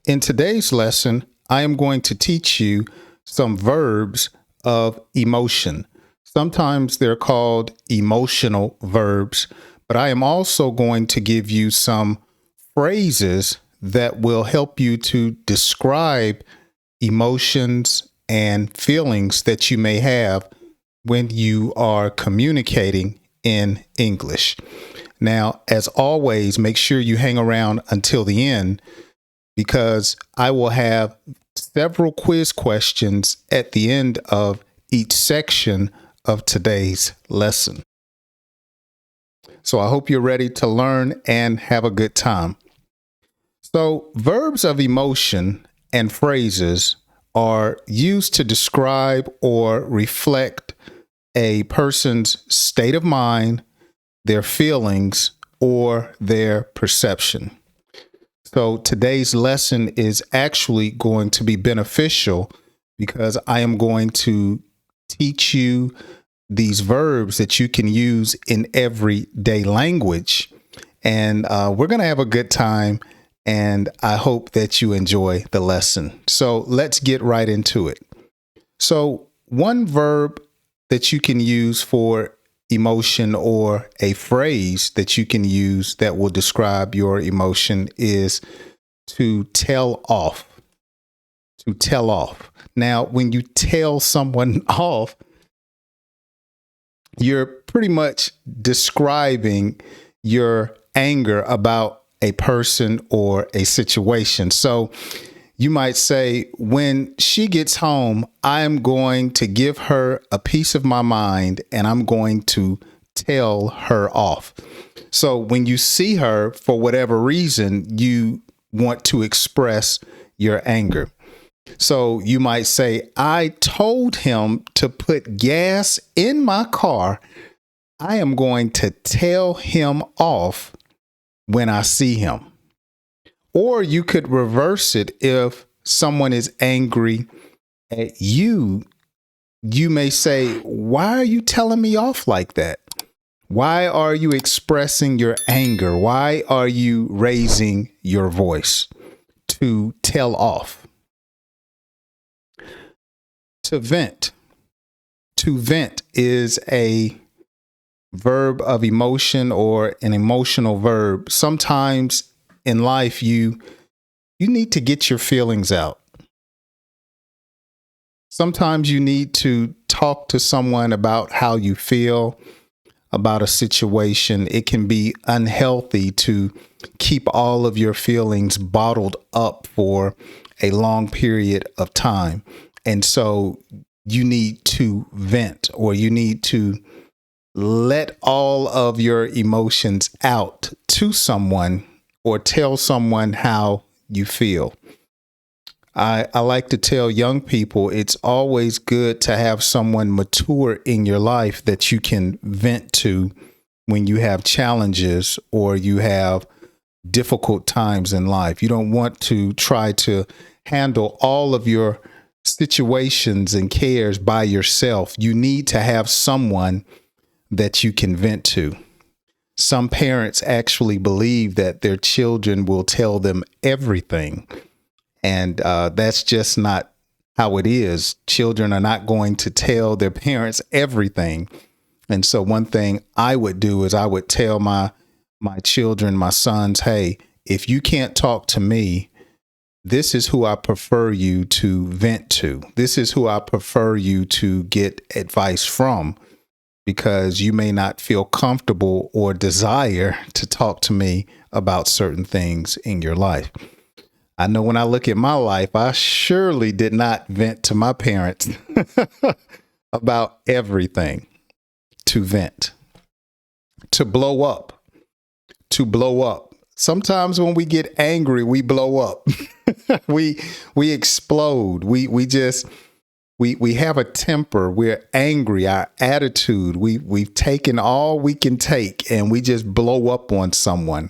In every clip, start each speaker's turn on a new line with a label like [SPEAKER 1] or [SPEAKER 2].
[SPEAKER 1] In today's lesson, I am going to teach you some verbs of emotion. Sometimes they're called emotional verbs, but I am also going to give you some phrases that will help you to describe emotions and feelings that you may have when you are communicating in English. Now, as always, make sure you hang around until the end because I will have several quiz questions at the end of each section of today's lesson. So I hope you're ready to learn and have a good time. So, verbs of emotion and phrases are used to describe or reflect a person's state of mind, their feelings, or their perception. So today's lesson is actually going to be beneficial because I am going to teach you these verbs that you can use in everyday language. And we're going to have a good time. And I hope that you enjoy the lesson. So let's get right into it. So one verb that you can use for emotion or a phrase that you can use that will describe your emotion is to tell off. To tell off. Now, when you tell someone off, you're pretty much describing your anger about a person or a situation. So you might say, when she gets home, I'm going to give her a piece of my mind and I'm going to tell her off. So when you see her, for whatever reason, you want to express your anger. So you might say, I told him to put gas in my car. I am going to tell him off when I see him. Or you could reverse it. If someone is angry at you, you may say, why are you telling me off like that? Why are you expressing your anger? Why are you raising your voice? To tell off. To vent. To vent is a verb of emotion or an emotional verb. Sometimes in life, you need to get your feelings out. Sometimes you need to talk to someone about how you feel about a situation. It can be unhealthy to keep all of your feelings bottled up for a long period of time. And so you need to vent, or you need to let all of your emotions out to someone or tell someone how you feel. I like to tell young people it's always good to have someone mature in your life that you can vent to when you have challenges or you have difficult times in life. You don't want to try to handle all of your situations and cares by yourself. You need to have someone that you can vent to. Some parents actually believe that their children will tell them everything. And that's just not how it is. Children are not going to tell their parents everything. And so one thing I would do is I would tell my children, my sons, hey, if you can't talk to me, this is who I prefer you to vent to. This is who I prefer you to get advice from, because you may not feel comfortable or desire to talk to me about certain things in your life. I know when I look at my life, I surely did not vent to my parents about everything. To vent. To blow up. To blow up. Sometimes when we get angry, we blow up. we explode. We have a temper. We're angry. Our attitude. We've taken all we can take and we just blow up on someone.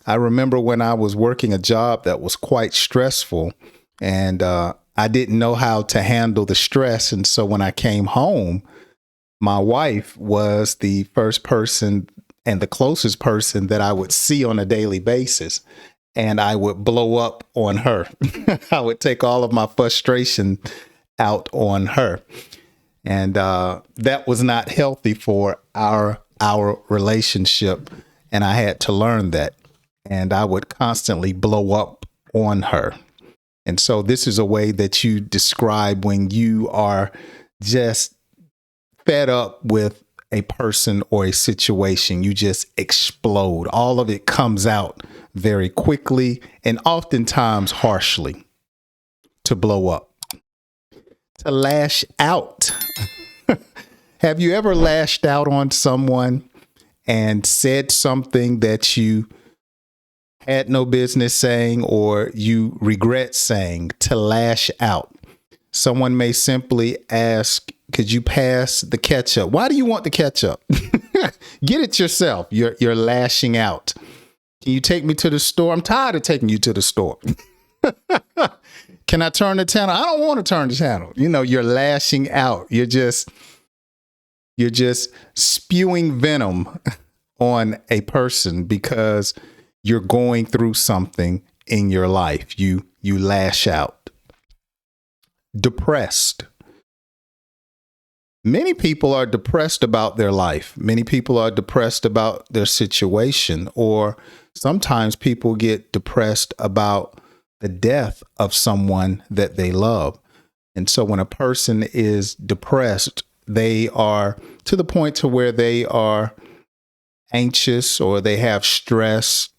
[SPEAKER 1] I remember when I was working a job that was quite stressful, and I didn't know how to handle the stress. And so when I came home, my wife was the first person and the closest person that I would see on a daily basis. and I would blow up on her. I would take all of my frustration out on her. And that was not healthy for our relationship. And I had to learn that. And I would constantly blow up on her. And so this is a way that you describe when you are just fed up with a person or a situation. You just explode. All of it comes out very quickly and oftentimes harshly. To blow up. To lash out. Have you ever lashed out on someone and said something that you had no business saying or you regret saying? To lash out. Someone may simply ask, could you pass the ketchup? Why do you want the ketchup? Get it yourself. You're lashing out. Can you take me to the store? I'm tired of taking you to the store. Can I turn the channel? I don't want to turn the channel. You know, you're lashing out. You're just spewing venom on a person because you're going through something in your life. You lash out. Depressed. Many people are depressed about their life. Many people are depressed about their situation, or sometimes people get depressed about the death of someone that they love. And so when a person is depressed, they are to the point to where they are anxious or they have stress,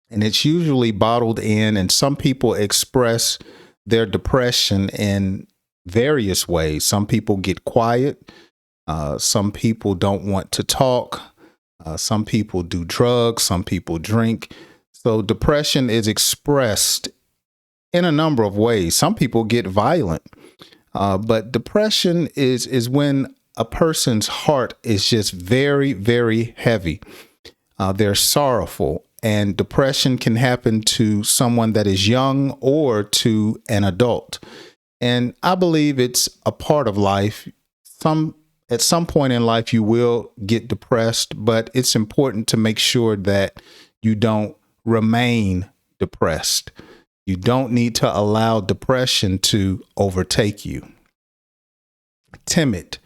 [SPEAKER 1] and it's usually bottled in. And some people express their depression in various ways. Some people get quiet. Some people don't want to talk. Some people do drugs. Some people drink. So depression is expressed in a number of ways. Some people get violent. But depression is when a person's heart is just very, very heavy. They're sorrowful. And depression can happen to someone that is young or to an adult. And I believe it's a part of life. At some point in life, you will get depressed, but it's important to make sure that you don't remain depressed. You don't need to allow depression to overtake you. Timid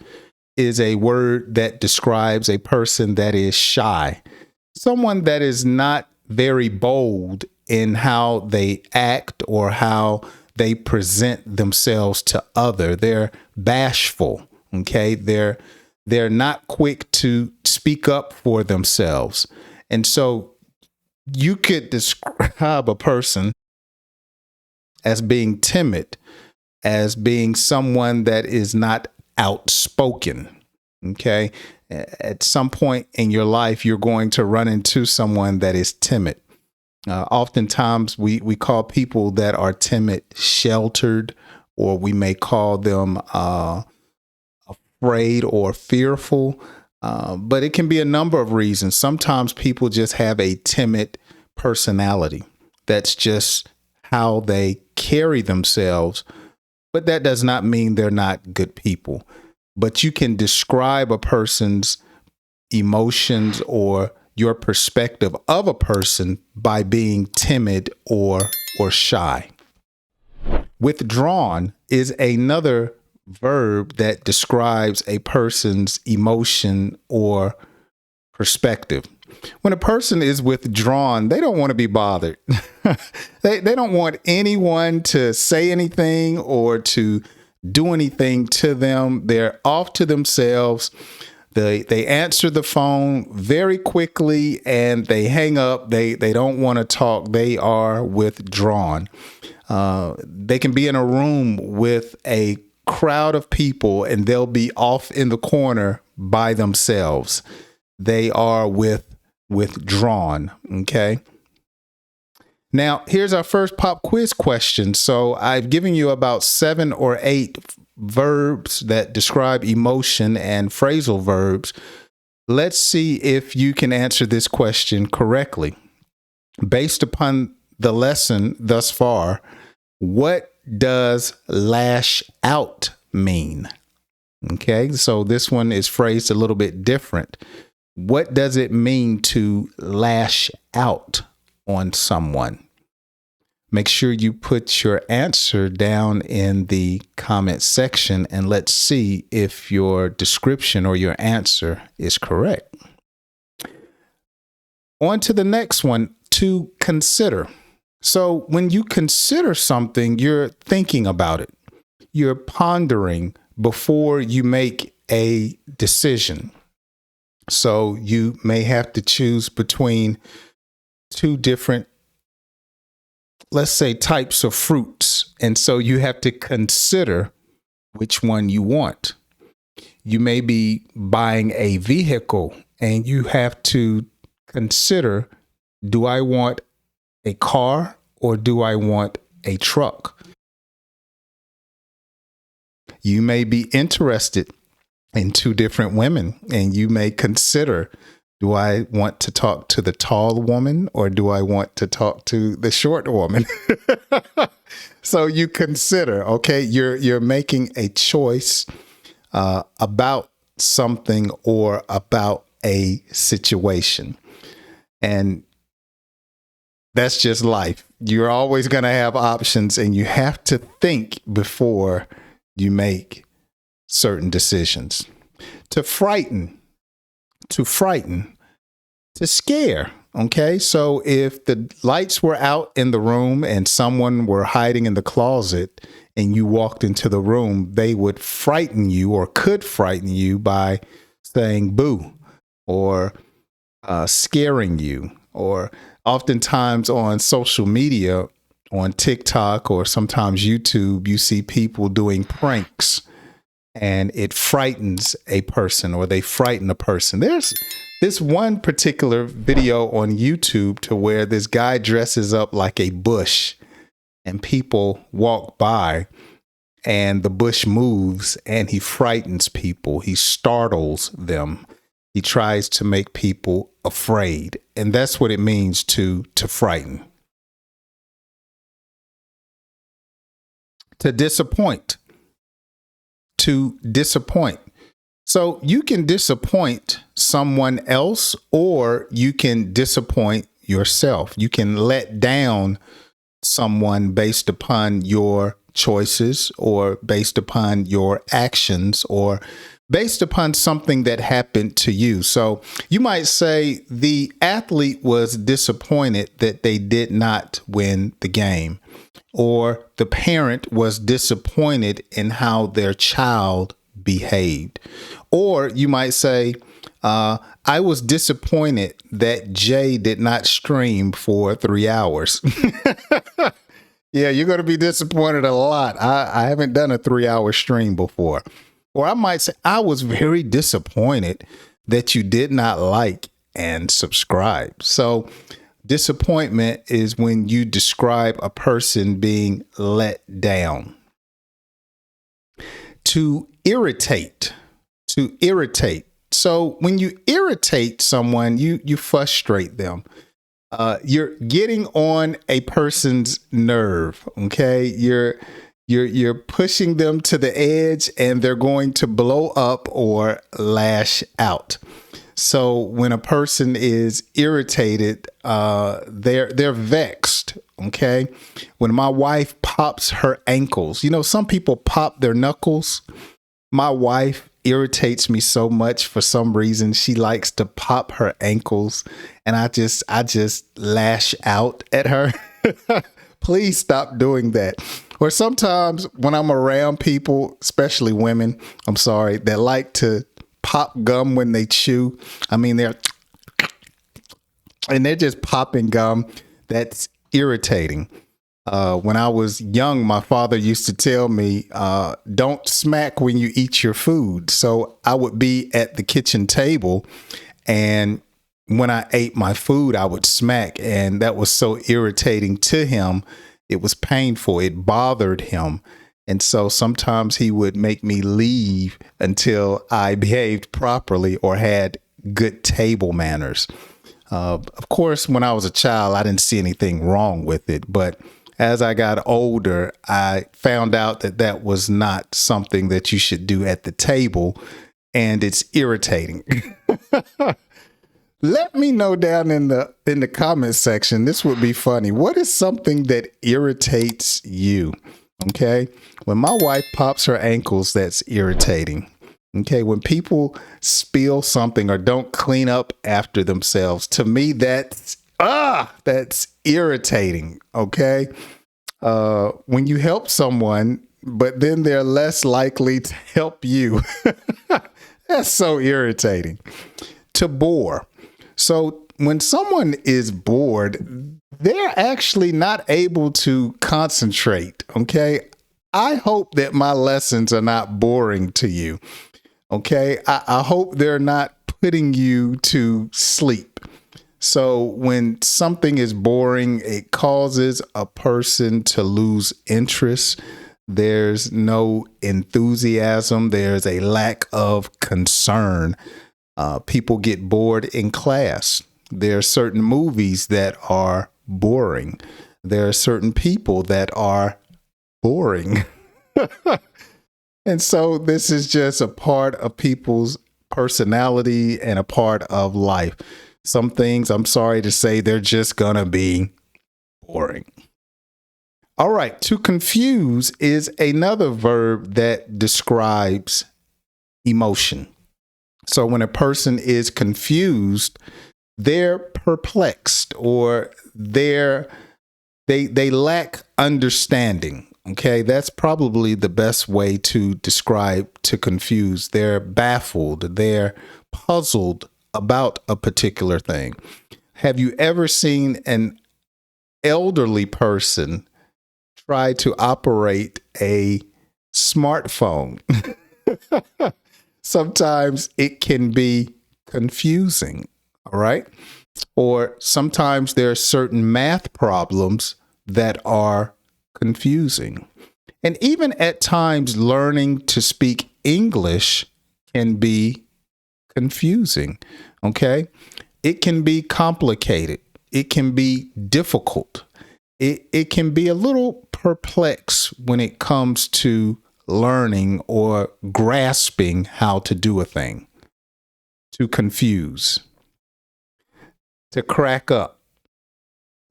[SPEAKER 1] is a word that describes a person that is shy. Someone that is not very bold in how they act or how they present themselves to other. They're bashful. Okay. They're not quick to speak up for themselves. And so you could describe a person as being timid, as being someone that is not outspoken. Okay. At some point in your life, you're going to run into someone that is timid. Oftentimes we call people that are timid sheltered, or we may call them afraid or fearful. But it can be a number of reasons. Sometimes people just have a timid personality. That's just how they carry themselves. But that does not mean they're not good people. But you can describe a person's emotions or your perspective of a person by being timid or shy. Withdrawn is another verb that describes a person's emotion or perspective. When a person is withdrawn, they don't want to be bothered. They don't want anyone to say anything or to do anything to them. They're off to themselves. They answer the phone very quickly and they hang up. They don't want to talk. They are withdrawn. They can be in a room with a crowd of people and they'll be off in the corner by themselves. They are withdrawn. Okay. Now, here's our first pop quiz question. So I've given you about 7 or 8 verbs that describe emotion and phrasal verbs. Let's see if you can answer this question correctly. Based upon the lesson thus far, what does lash out mean? Okay, so this one is phrased a little bit different. What does it mean to lash out on someone? Make sure you put your answer down in the comment section and let's see if your description or your answer is correct. On to the next one, to consider. So when you consider something, you're thinking about it. You're pondering before you make a decision. So you may have to choose between two different, let's say, types of fruits. And so you have to consider which one you want. You may be buying a vehicle and you have to consider, do I want a car or do I want a truck? You may be interested in two different women and you may consider, do I want to talk to the tall woman or do I want to talk to the short woman? So you consider, okay, you're making a choice about something or about a situation. And that's just life. You're always going to have options and you have to think before you make certain decisions. To frighten, to scare. Okay, so if the lights were out in the room and someone were hiding in the closet and you walked into the room, they would frighten you or could frighten you by saying boo or scaring you. Or oftentimes on social media, on TikTok or sometimes YouTube, you see people doing pranks and it frightens a person or they frighten a person. There's this one particular video on YouTube to where this guy dresses up like a bush and people walk by and the bush moves and he frightens people. He startles them. He tries to make people afraid. And that's what it means to frighten. To disappoint. To disappoint. So you can disappoint someone else or you can disappoint yourself. You can let down someone based upon your choices or based upon your actions or based upon something that happened to you. So you might say the athlete was disappointed that they did not win the game, or the parent was disappointed in how their child behaved. Or you might say, I was disappointed that Jay did not stream for 3 hours. Yeah, you're going to be disappointed a lot. I haven't done a 3-hour stream before. Or I might say, I was very disappointed that you did not like and subscribe. So disappointment is when you describe a person being let down. To irritate. To irritate. So when you irritate someone, you frustrate them. You're getting on a person's nerve. Okay, you're pushing them to the edge, and they're going to blow up or lash out. So when a person is irritated, they're vexed. Okay, when my wife pops her ankles, you know, some people pop their knuckles. My wife irritates me so much for some reason. She likes to pop her ankles and I just lash out at her. Please stop doing that. Or sometimes when I'm around people, especially women, I'm sorry, that like to pop gum when they chew. I mean, they're just popping gum. That's irritating. When I was young, my father used to tell me, don't smack when you eat your food. So I would be at the kitchen table, and when I ate my food, I would smack. And that was so irritating to him. It was painful. It bothered him. And so sometimes he would make me leave until I behaved properly or had good table manners. Of course, when I was a child, I didn't see anything wrong with it. But as I got older, I found out that that was not something that you should do at the table, and it's irritating. Let me know down in the comment section. This would be funny. What is something that irritates you? Okay. When my wife pops her ankles, that's irritating. Okay. When people spill something or don't clean up after themselves, to me, that's irritating. Okay. When you help someone, but then they're less likely to help you. That's so irritating. To bore. So when someone is bored, they're actually not able to concentrate. Okay. I hope that my lessons are not boring to you. Okay. I hope they're not putting you to sleep. So when something is boring, it causes a person to lose interest. There's no enthusiasm. There's a lack of concern. People get bored in class. There are certain movies that are boring. There are certain people that are boring. And so this is just a part of people's personality and a part of life. Some things, I'm sorry to say, they're just going to be boring. All right. To confuse is another verb that describes emotion. So when a person is confused, they're perplexed or they lack understanding. Okay, that's probably the best way to describe to confuse. They're baffled. They're puzzled about a particular thing. Have you ever seen an elderly person try to operate a smartphone? Sometimes it can be confusing, all right? Or sometimes there are certain math problems that are confusing. And even at times, learning to speak English can be confusing, okay? It can be complicated. It can be difficult. It can be a little perplexed when it comes to learning or grasping how to do a thing. To confuse. To crack up.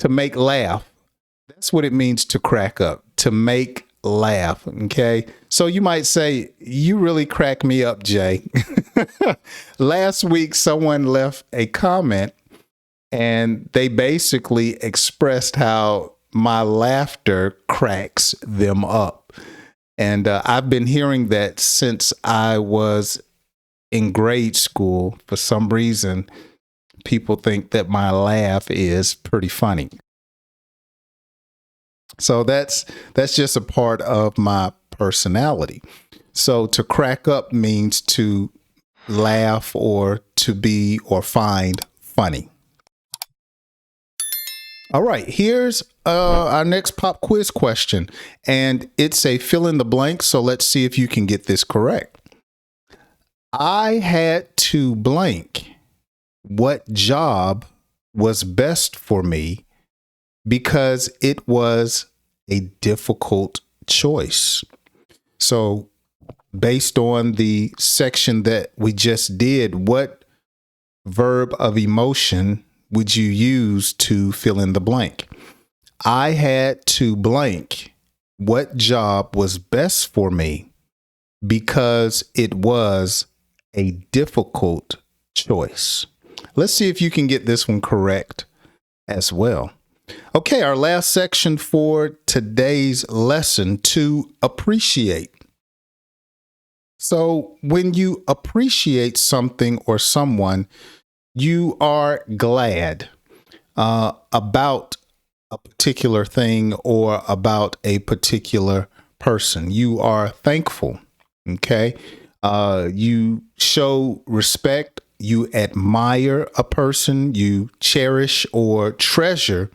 [SPEAKER 1] To make laugh. That's what it means to crack up. To make laugh. Okay. So you might say, you really crack me up, Jay. Last week, someone left a comment and they basically expressed how my laughter cracks them up. And I've been hearing that since I was in grade school. For some reason, people think that my laugh is pretty funny. So that's just a part of my personality. So to crack up means to laugh or to be or find funny. All right, here's our next pop quiz question, and it's a fill in the blank. So let's see if you can get this correct. I had to blank what job was best for me because it was a difficult choice. So based on the section that we just did, what verb of emotion would you use to fill in the blank? I had to blank what job was best for me because it was a difficult choice. Let's see if you can get this one correct as well. Okay, our last section for today's lesson, to appreciate. So when you appreciate something or someone, you are glad about a particular thing or about a particular person. You are thankful. Okay. You show respect. You admire a person. You cherish or treasure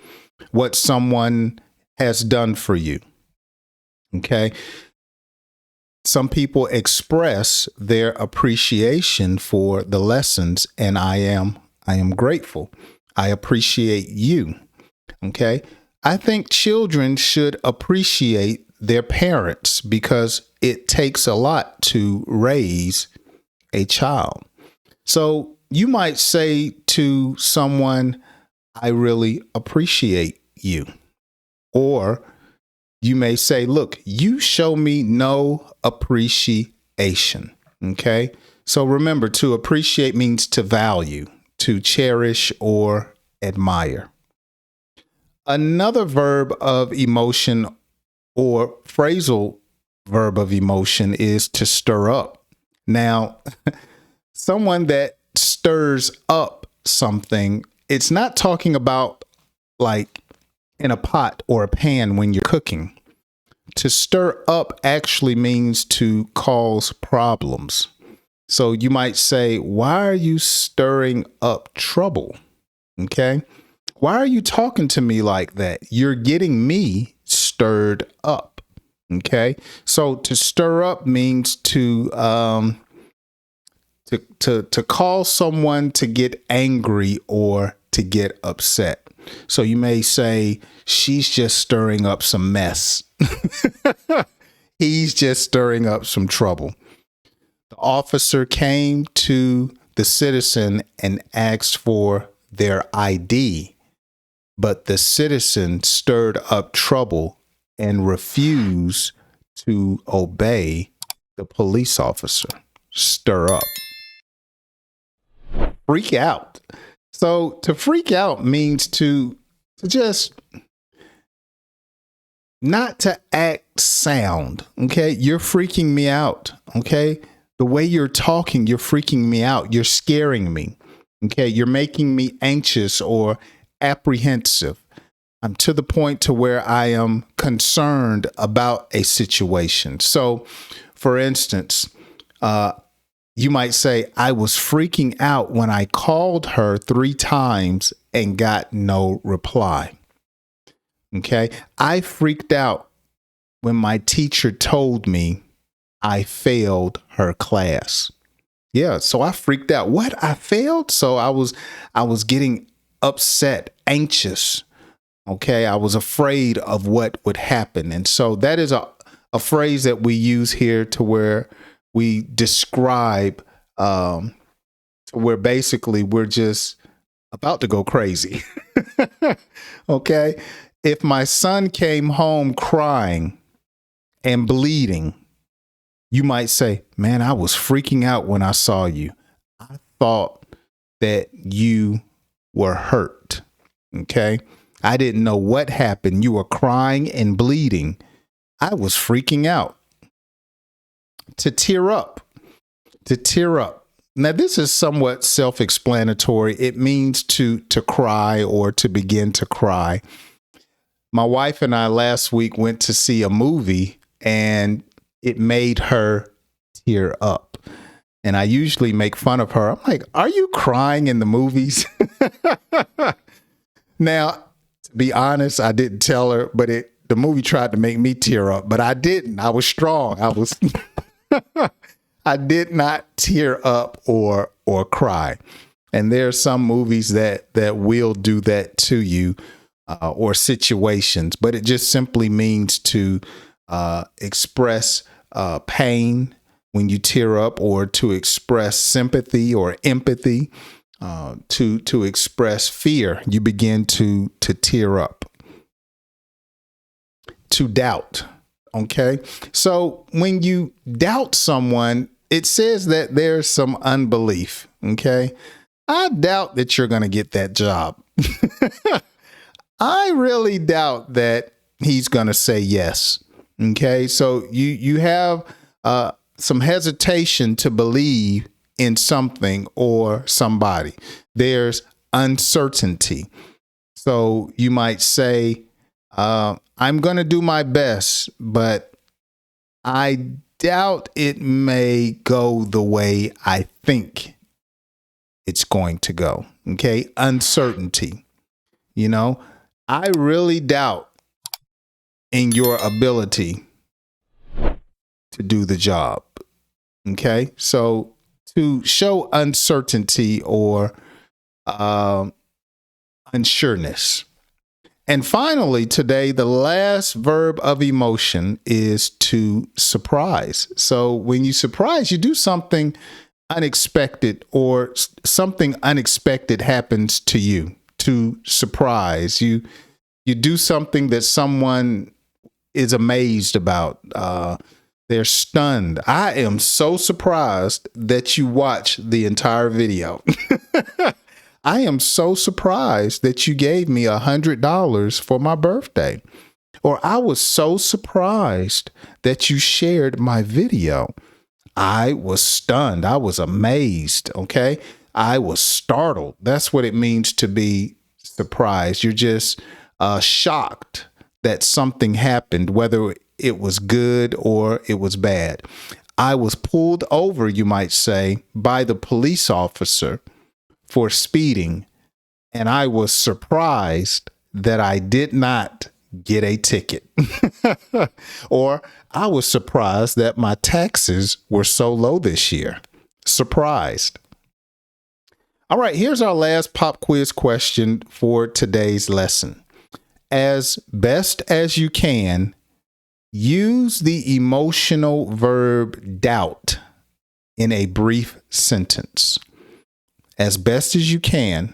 [SPEAKER 1] what someone has done for you. Okay. Some people express their appreciation for the lessons, and I am grateful. I appreciate you. Okay. I think children should appreciate their parents because it takes a lot to raise a child. So you might say to someone, I really appreciate you. Or you may say, look, you show me no appreciation. Okay. So remember, to appreciate means to value, to cherish, or admire. Another verb of emotion or phrasal verb of emotion is to stir up. Now, someone that stirs up something, it's not talking about like in a pot or a pan when you're cooking. To stir up actually means to cause problems. So you might say, why are you stirring up trouble? Okay. Why are you talking to me like that? You're getting me stirred up. Okay. So to stir up means to cause someone to get angry or to get upset. So you may say, she's just stirring up some mess. He's just stirring up some trouble. The officer came to the citizen and asked for their ID, but the citizen stirred up trouble and refused to obey the police officer. Stir up. Freak out. So to freak out means to just not to act sound. Okay. You're freaking me out. Okay. The way you're talking, you're freaking me out. You're scaring me. Okay. You're making me anxious or apprehensive. I'm to the point to where I am concerned about a situation. So for instance, you might say, I was freaking out when I called her 3 times and got no reply. Okay. I freaked out when my teacher told me I failed her class. Yeah. So I freaked out. What? I failed? So I was getting upset, anxious. Okay. I was afraid of what would happen. And so that is a phrase that we use here to where we describe to where basically we're just about to go crazy. Okay. If my son came home crying and bleeding, you might say, man, I was freaking out when I saw you. I thought that you were hurt. Okay. I didn't know what happened. You were crying and bleeding. I was freaking out. To tear up. To tear up. Now, this is somewhat self-explanatory. It means to cry or to begin to cry. My wife and I last week went to see a movie and it made her tear up. And I usually make fun of her. I'm like, are you crying in the movies? Now, to be honest, I didn't tell her, but the movie tried to make me tear up, but I didn't. I was strong. I did not tear up or cry. And there are some movies that will do that to you or situations, but it just simply means to express pain when you tear up, or to express sympathy or empathy, to express fear. You begin to tear up. To doubt. Okay. So when you doubt someone, it says that there's some unbelief. Okay. I doubt that you're going to get that job. I really doubt that he's going to say yes. Okay. So you have some hesitation to believe in something or somebody. There's uncertainty. So you might say, I'm going to do my best, but I doubt it may go the way I think it's going to go. Okay. Uncertainty. You know, I really doubt in your ability to do the job. Okay. So to show uncertainty or unsureness. And finally, today, the last verb of emotion is to surprise. So when you surprise, you do something unexpected or something unexpected happens to you to surprise you. You do something that someone is amazed about. They're stunned. I am so surprised that you watch the entire video. I am so surprised that you gave me $100 for my birthday. Or I was so surprised that you shared my video. I was stunned. I was amazed. Okay. I was startled. That's what it means to be surprised. You're just shocked that something happened, whether it was good or it was bad. I was pulled over, you might say, by the police officer for speeding, and I was surprised that I did not get a ticket. Or I was surprised that my taxes were so low this year. Surprised. All right, here's our last pop quiz question for today's lesson. As best as you can, use the emotional verb doubt in a brief sentence. As best as you can,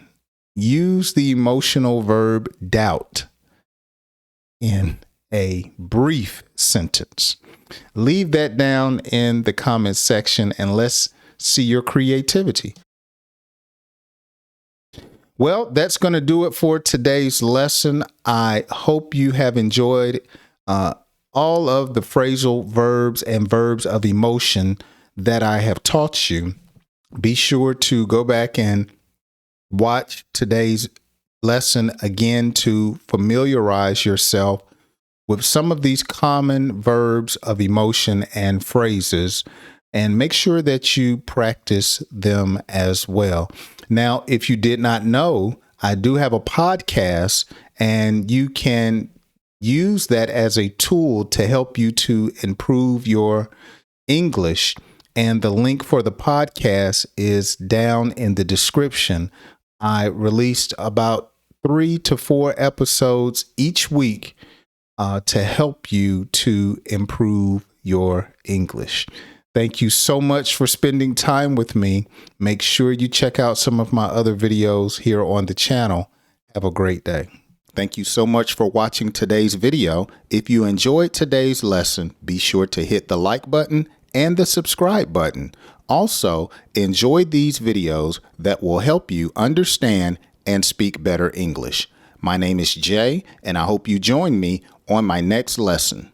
[SPEAKER 1] use the emotional verb doubt in a brief sentence. Leave that down in the comments section and let's see your creativity. Well, that's going to do it for today's lesson. I hope you have enjoyed all of the phrasal verbs and verbs of emotion that I have taught you. Be sure to go back and watch today's lesson again to familiarize yourself with some of these common verbs of emotion and phrases, and make sure that you practice them as well. Now, if you did not know, I do have a podcast, and you can use that as a tool to help you to improve your English. And the link for the podcast is down in the description. I released about 3 to 4 episodes each week to help you to improve your English. Thank you so much for spending time with me. Make sure you check out some of my other videos here on the channel. Have a great day. Thank you so much for watching today's video. If you enjoyed today's lesson, be sure to hit the like button and the subscribe button. Also, enjoy these videos that will help you understand and speak better English. My name is Jay, and I hope you join me on my next lesson.